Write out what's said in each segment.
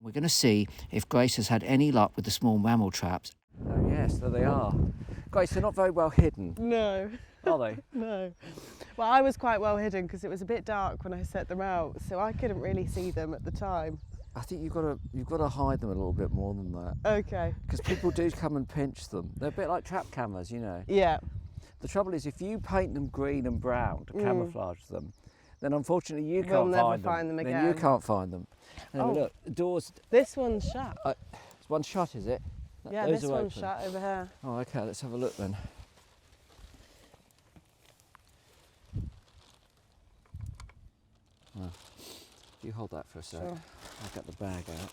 We're going to see if Grace has had any luck with the small mammal traps. Oh yes, there they are. Grace, they're not very well hidden, No. are they? No. Well, I was quite well hidden because it was a bit dark when I set them out, so I couldn't really see them at the time. I think you've got to hide them a little bit more than that. Okay. Because people do come and pinch them. They're a bit like trap cameras, you know. Yeah. The trouble is, if you paint them green and brown to camouflage them, then unfortunately you We'll can't never find them. again. Then you can't find them. And look, the doors. This one's shut. It's one shut, is it? Yeah, Those this are one's open. shut over here. Oh, okay. Let's have a look then. Oh. You hold that for a sec. Sure. I'll get the bag out.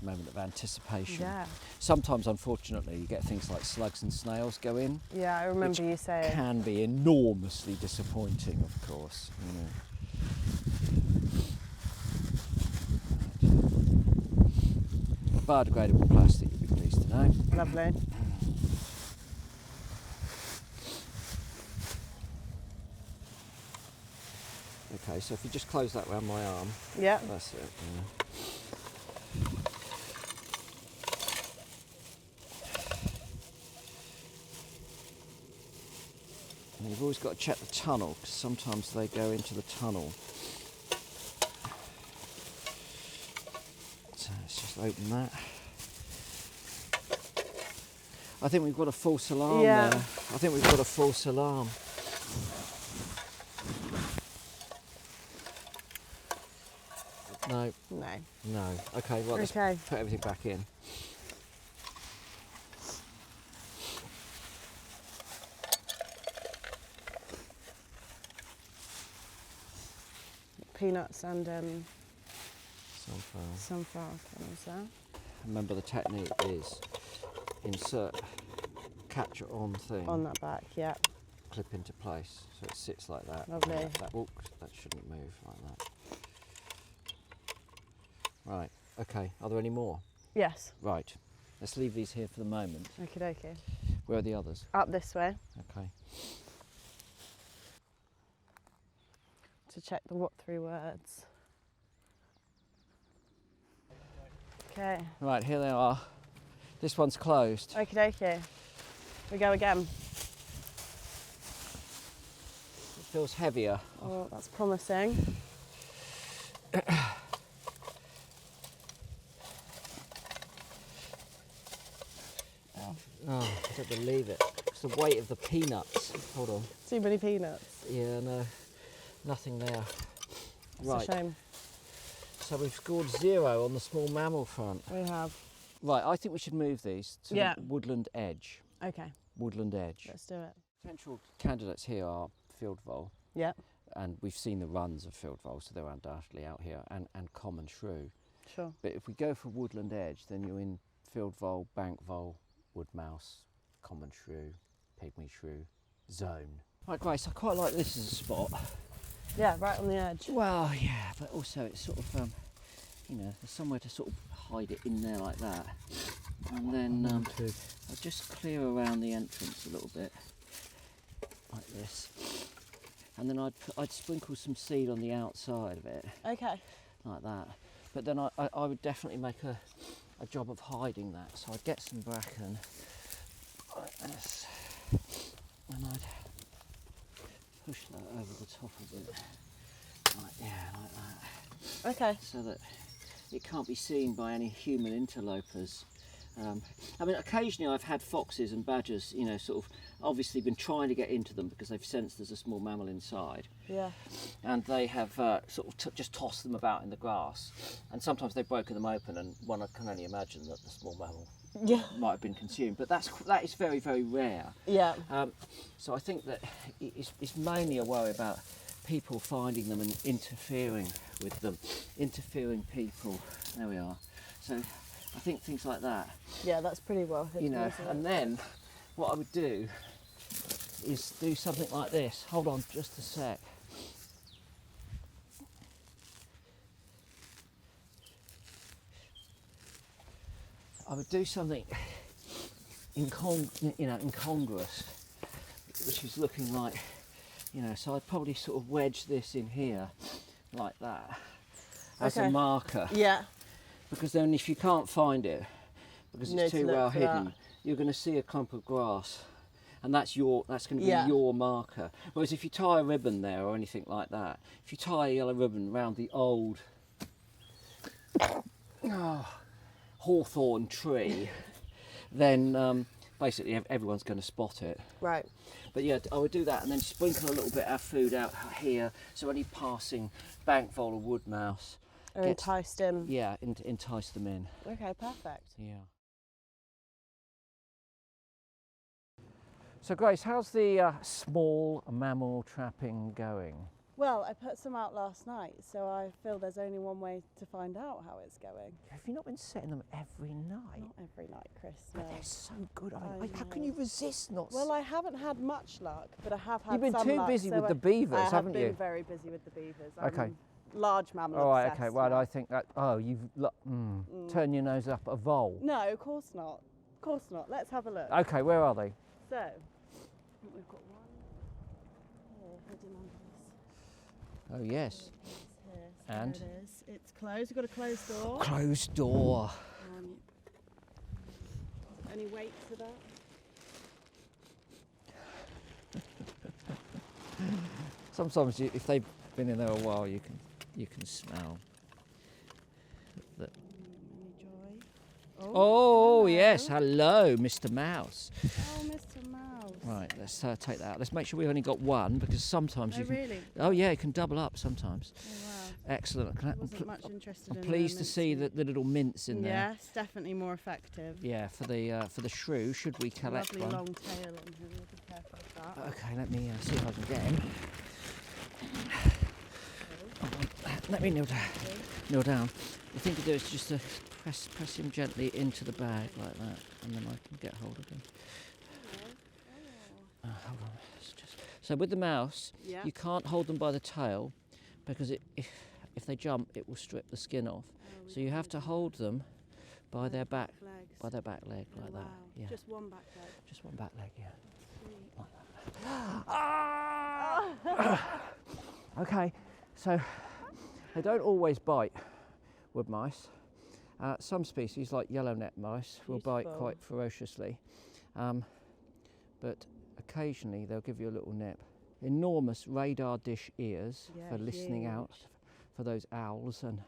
Moment of anticipation. Yeah. Sometimes, unfortunately, you get things like slugs and snails go in. Yeah, I remember you saying. Can be enormously disappointing, of course. You know. Biodegradable plastic, you'd be pleased to know. Lovely. Okay, so if you just close that around my arm. Yeah. That's it. Yeah. And you've always got to check the tunnel, because sometimes they go into the tunnel. So let's just open that. I think we've got a false alarm there. I think we've got a false alarm. No. No. No. Okay, well, let's Okay. put everything back in. Peanuts and Sunflower. sunflower kernels there. Remember, the technique is insert capture on thing, On that back, yeah. clip into place, so it sits like that. Lovely. That shouldn't move like that. Right, okay, are there any more? Yes. Right, let's leave these here for the moment. Okie dokie. Where are the others? Up this way Okay. to check the what through words. Okay. Right, here they are. This one's closed. Okie dokie. We go again. It feels heavier. Oh, that's promising. Oh, I don't believe it. It's the weight of the peanuts. Hold on. Too many peanuts. Yeah, no, nothing there. It's Right. a shame. So we've scored 0 on the small mammal front. We have. Right, I think we should move these to Yeah. the woodland edge. Okay, Woodland edge. let's do it. Potential candidates here are field vole, Yeah, and we've seen the runs of field vole, so they're undoubtedly out here, and common shrew. sure. But if we go for woodland edge, then you're in field vole, bank vole, wood mouse, common shrew, pygmy shrew zone. Right, Grace, I quite like this as a spot. Yeah, right on the edge. Well, yeah, but also it's sort of, you know, there's somewhere to sort of hide it in there like that. And then I'll just clear around the entrance a little bit, like this. And then I'd sprinkle some seed on the outside of it, Okay. like that. But then I would definitely make a job of hiding that. So I'd get some bracken, like this, and I'd push that over the top of it, like that. Okay. So that it can't be seen by any human interlopers. I mean, occasionally I've had foxes and badgers, you know, sort of obviously been trying to get into them because they've sensed there's a small mammal inside, Yeah. and they have sort of just tossed them about in the grass, and sometimes they've broken them open, and one can only imagine that the small mammal Yeah. might have been consumed, but that is very, very rare. Yeah. So I think that it's mainly a worry about people finding them and interfering with them, interfering people. There we are. So I think things like that, Yeah, that's pretty well hidden. you know, isn't it? and then what I would do is do something like this. Hold on just a sec. I would do something incongruous, which is looking like, you know, so I'd probably sort of wedge this in here like that as a marker. Yeah. Because then if you can't find it, because it's too well hidden, you're going to see a clump of grass, and that's going to be your marker. Whereas if you tie a ribbon there or anything like that, if you tie a yellow ribbon around the old hawthorn tree, then basically everyone's going to spot it. Right. But yeah, I would do that and then sprinkle a little bit of food out here, so any passing bank vole or wood mouse enticed in. Yeah, entice them in. Okay, perfect. Yeah. So Grace, how's the small mammal trapping going? Well, I put some out last night, so I feel there's only one way to find out how it's going. Have you not been setting them every night? Not every night, Chris. But No. they're so good. I mean, how can you resist not? Well, I haven't had much luck, but I have had. You've been some too luck, busy so with the beavers, haven't you? I've been very busy with the beavers. Okay. I'm large mammal All right. obsessed Okay. Well, now. I think that. Oh, you've turned your nose up at a vole. No, of course not. Of course not. Let's have a look. Okay. Where are they? So, I think we've got one here hidden under this. Oh yes. Here. So And? there it is. It's closed. We've got a closed door. Closed door. Any weight to that? Sometimes, if they've been in there a while, you can smell. Any joy? Oh yes, hello, Mr. Mouse. Oh, Mr. Mouse. Right, let's take that out. Let's make sure we've only got one, because sometimes you can. Really? Oh yeah, it can double up sometimes. Oh, wow. Excellent. I wasn't much interested I'm in pleased to see the little mints in there. Yes, definitely more effective. Yeah, for the shrew. Should we collect Lovely one? long tail on here. Be careful of that. Okay, let me see if I can get him. Let me kneel down. The thing to do is just to press him gently into the bag like that, and then I can get hold of him. Hold on. So with the mouse, you can't hold them by the tail, because if they jump, it will strip the skin off. So you have to hold them by their back leg like that. Yeah. Just one back leg. Just one back leg, yeah. Okay, so they don't always bite, wood mice. Some species, like yellow-necked mice, will bite quite ferociously, but occasionally they'll give you a little nip. Enormous radar dish ears for listening out for those owls and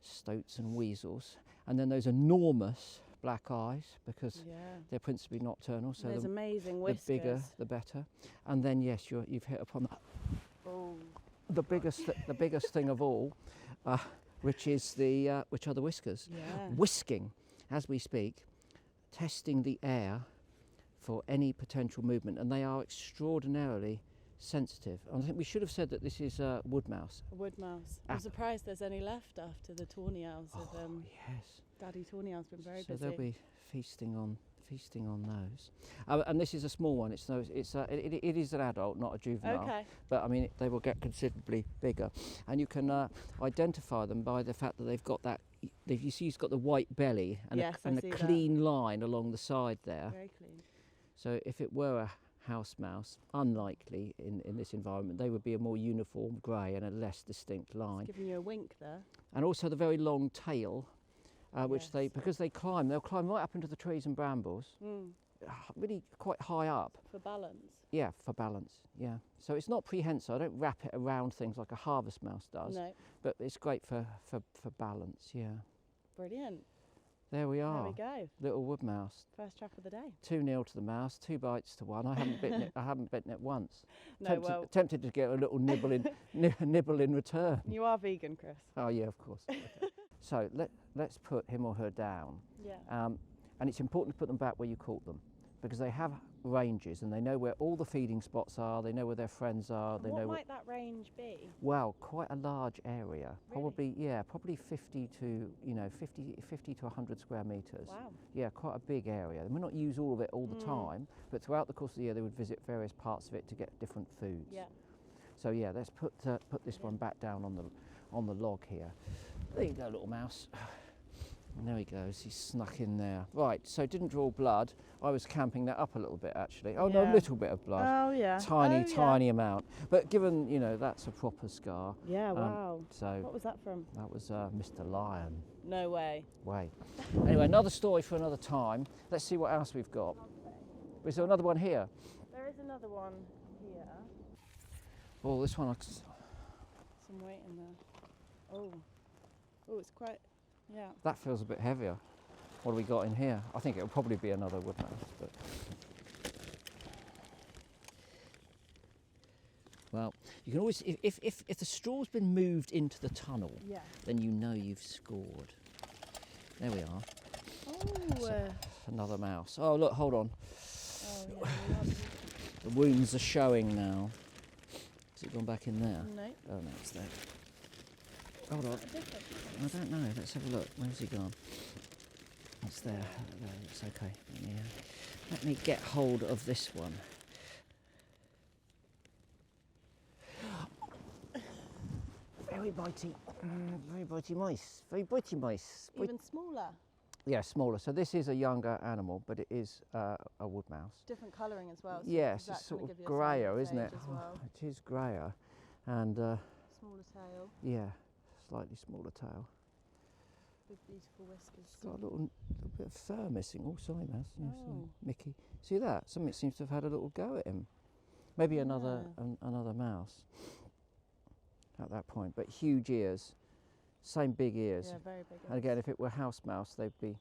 stoats and weasels, and then those enormous black eyes, because they're principally nocturnal. So there's amazing whiskers. The bigger, the better. And then yes, you've hit upon the biggest thing of all, which are the whiskers. Yeah. Whisking, as we speak, testing the air for any potential movement, and they are extraordinarily sensitive. And I think we should have said that this is a wood mouse. A wood mouse. I'm surprised there's any left after the tawny owls. Yes. Daddy tawny owl's been very busy. So they'll be feasting on those. And this is a small one. It is an adult, not a juvenile. Okay. But I mean, they will get considerably bigger, and you can identify them by the fact that they've got that. You see, he's got the white belly and a clean line along the side there. Very clean. So if it were a house mouse, unlikely in this environment, they would be a more uniform grey and a less distinct line. It's giving you a wink there. And also the very long tail, which because they'll climb right up into the trees and brambles, really quite high up. For balance? Yeah, for balance, yeah. So it's not prehensile, I don't wrap it around things like a harvest mouse does. No. But it's great for balance, yeah. Brilliant. There we are. There we go. Little wood mouse. First trap of the day. 2-0 to the mouse, 2 bites to 1. I haven't bitten it once. No, Tempted to get a little nibble in return. You are vegan, Chris. Oh yeah, of course. Okay. So let's put him or her down. Yeah. And it's important to put them back where you caught them, because they have ranges and they know where all the feeding spots are. They know where their friends are. And what might that range be? Well, quite a large area. Really? Probably 50 to 100 square metres. Wow. Yeah, quite a big area. They may not use all of it all the time, but throughout the course of the year they would visit various parts of it to get different foods. Yeah. So yeah, let's put this one back down on the log here. There you go, little mouse. And there he goes, he's snuck in there. Right, so didn't draw blood. I was camping that up a little bit actually. Oh no, a Yeah. little bit of blood. Oh yeah. Tiny, Oh, yeah. tiny amount. But given, you know, that's a proper scar. Yeah, wow. So What was that from? that was Mr. Lion. No way. Way. Anyway, another story for another time. Let's see what else we've got. Is there another one here? There is another one here. Oh, this one. Some weight in there. Oh. Oh, it's quite, yeah. That feels a bit heavier. What do we got in here? I think it'll probably be another wood mouse, but. Well, you can always, if the straw's been moved into the tunnel, Yeah. then you know you've scored. There we are. Oh. So, another mouse. Oh look, hold on. Oh yeah. The wounds are showing now. Has it gone back in there? No. Oh no, it's there. Hold on. I don't know. Let's have a look. Where's he gone? It's there. There, it's okay. Let me get hold of this one. Very bitey mice. Very bitey mice. Even smaller. Yeah, smaller. So this is a younger animal, but it is a wood mouse. Different colouring as well. So Yes, that it's sort kinda of give you a sign grayer, of its isn't it? age as well. It is grayer, and Smaller tail, yeah, slightly smaller tail. big beautiful whiskers. It's got a little bit of fur missing. Oh, sorry, mouse. Yes, Oh. Mickey. See that? Something seems to have had a little go at him. Maybe another another mouse at that point. But huge ears, same big ears. Yeah, very big. And again, if it were house mouse, they'd be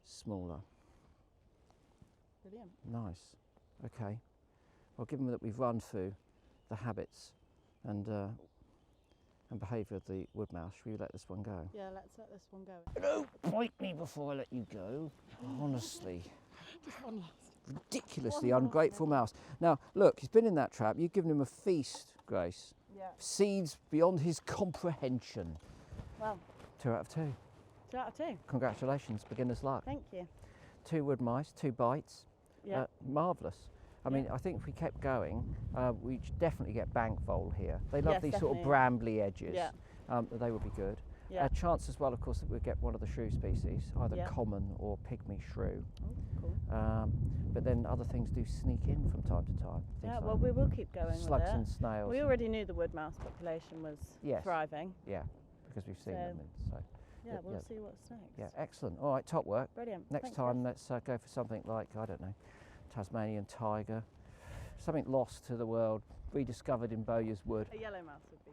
smaller. Brilliant. Nice. Okay. Well, given that we've run through the habits and behaviour of the wood mouse, should we let this one go? Yeah, let's let this one go. Don't bite me before I let you go. Honestly. Just one last. Ridiculously ungrateful mouse. Now, look, he's been in that trap. You've given him a feast, Grace. Yeah. Seeds beyond his comprehension. Well, 2 out of 2. 2 out of 2. Congratulations, beginner's luck. Thank you. 2 wood mice, 2 bites. Yeah. Marvellous. I mean, I think if we kept going, we'd definitely get bank vole here. They love Yes, these sort of definitely. brambly edges. Yeah. They would be good. Yeah. A chance as well, of course, that we'd get one of the shrew species, either Yeah. common or pygmy shrew. Oh, cool. But then other things do sneak in from time to time. Things Yeah, like well, we will keep going slugs with it. and snails. We already knew the wood mouse population was Yes. thriving. Yeah, because we've seen them. So Yeah, we'll yeah. see what's next. Yeah, excellent. All right, top work. Brilliant. Next Thanks, time, Chris. let's go for something like, I don't know, Tasmanian tiger, something lost to the world, rediscovered in Bowyers Wood. A yellow mouse would